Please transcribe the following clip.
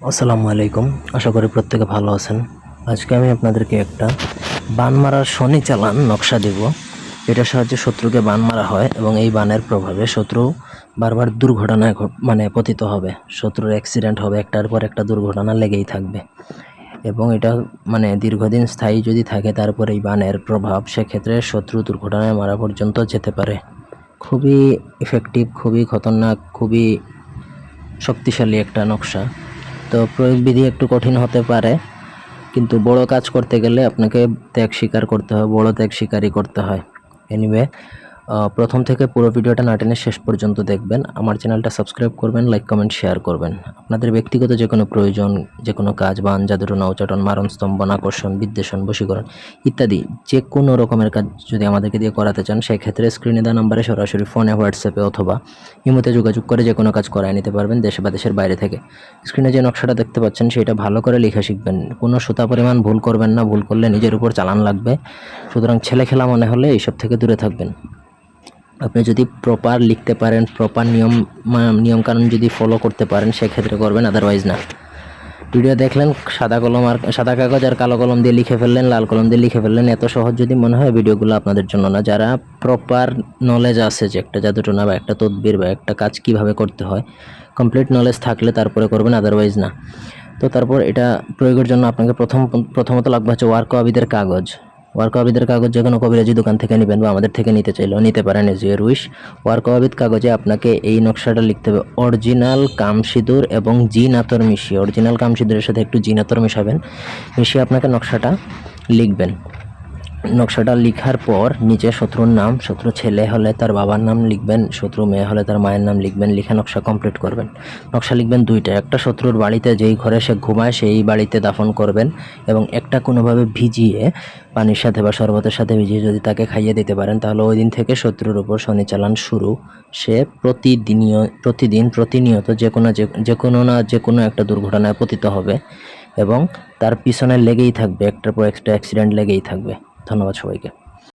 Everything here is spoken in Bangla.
আসসালামু আলাইকুম। আশা করি প্রত্যেকে ভালো আছেন। আজকে আমি আপনাদেরকে একটা বান মারার শনি চালান নকশা দেব। এটার সাহায্যে শত্রুকে বান মারা হয় এবং এই বানের প্রভাবে শত্রু বারবার দুর্ঘটনায় পতিত হবে। শত্রুর অ্যাক্সিডেন্ট হবে, একটার পর একটা দুর্ঘটনা লেগেই থাকবে এবং এটা দীর্ঘদিন স্থায়ী যদি থাকে তারপর এই বানের প্রভাব, সেক্ষেত্রে শত্রু দুর্ঘটনায় মারা পর্যন্ত যেতে পারে। খুবই ইফেক্টিভ, খুবই খতরনাক, খুবই শক্তিশালী একটা নকশা। তো প্রয়োগবিধি একটু কঠিন হতে পারে, কিন্তু বড় কাজ করতে গেলে আপনাকে ত্যাগ স্বীকার করতে হয়, বড় ত্যাগ স্বীকারই করতে হয়। এনিওয়ে, প্রথম থেকে পুরো ভিডিওটা না টেনে শেষ পর্যন্ত দেখবেন। আমার চ্যানেলটা সাবস্ক্রাইব করবেন, লাইক কমেন্ট শেয়ার করবেন। আপনাদের ব্যক্তিগত যে কোনো প্রয়োজন, যে কোনো কাজ, বান, জাদুটোনা, উচাটন, মারণ, স্তম্ভন, আকর্ষণ, বিদ্বেষণ, বশীকরণ ইত্যাদি যে কোনো রকমের কাজ যদি আমাদেরকে দিয়ে করাতে চান, সেক্ষেত্রে স্ক্রিনে দেওয়া নাম্বারে সরাসরি ফোনে, হোয়াটসঅ্যাপে অথবা ইমোতে যোগাযোগ করে যে কোনো কাজ করায় নিতে পারবেন, দেশে বা দেশের বাইরে থেকে। স্ক্রিনে যে নকশাটা দেখতে পাচ্ছেন সেটা ভালো করে লেখা শিখবেন। কোনো সুতা পরিমাণ ভুল করবেন না, ভুল করলে নিজের উপর চালান লাগবে। সুতরাং ছেলে খেলা মনে হলে এইসব থেকে দূরে থাকবেন। আপনি যদি প্রপার লিখতে পারেন, প্রপার নিয়মকানুন যদি ফলো করতে পারেন, সেক্ষেত্রে করবেন, আদারওয়াইজ না। ভিডিও দেখলেন, সাদা কাগজ আর কালো কলম দিয়ে লিখে ফেললেন, লাল কলম দিয়ে লিখে ফেললেন, এত সহজ যদি মনে হয় ভিডিওগুলো আপনাদের জন্য না। যারা প্রপার নলেজ আছে যে একটা জাদুটোনা বা একটা তদবির বা একটা কাজ কিভাবে করতে হয়, কমপ্লিট নলেজ থাকলে তারপরে করবেন, আদারওয়াইজ না। তো তারপর এটা প্রয়োগের জন্য আপনাকে প্রথমত লাগবে হচ্ছে ওয়ার্কওয়াবিদের কাগজ। ওয়ার্কওয়াবিদের কাগজ যে কোনো কবিরাজি দোকান থেকে নেবেন বা আমাদের থেকে নিতে চাইলেও নিতে পারেন, এজ ইউর উইশ। ওয়ার্কওয়াবিদ কাগজে আপনাকে এই নকশাটা লিখতে হবে অরিজিনাল কামসিঁদুর এবং জিন আতর মিশিয়ে। অরিজিনাল কামসিঁদুরের সাথে একটু জিন আতর মিশাবেন, মিশিয়ে আপনাকে নকশাটা লিখবেন। নকশাটা লিখার পর নিচে শত্রুর নাম, শত্রু ছেলে হলে তার বাবার নাম লিখবেন, শত্রু মেয়ে হলে তার মায়ের নাম লিখবেন। লিখে নকশা কমপ্লিট করবেন। নকশা লিখবেন দুইটা, একটা শত্রুর বাড়িতে যেই ঘরে সে ঘুমায় সেই বাড়িতে দাফন করবেন, এবং একটা কোনোভাবে ভিজিয়ে পানির সাথে বা শরবতের সাথে ভিজিয়ে যদি তাকে খাইয়ে দিতে পারেন, তাহলে ওই দিন থেকে শত্রুর উপর শনি চালান শুরু। সে প্রতিনিয়ত যে কোনো একটা দুর্ঘটনায় পতিত হবে এবং তার পিছনে লেগেই থাকবে, একটার পর একটা অ্যাক্সিডেন্ট লেগেই থাকবে। ধন্যবাদ সবাইকে।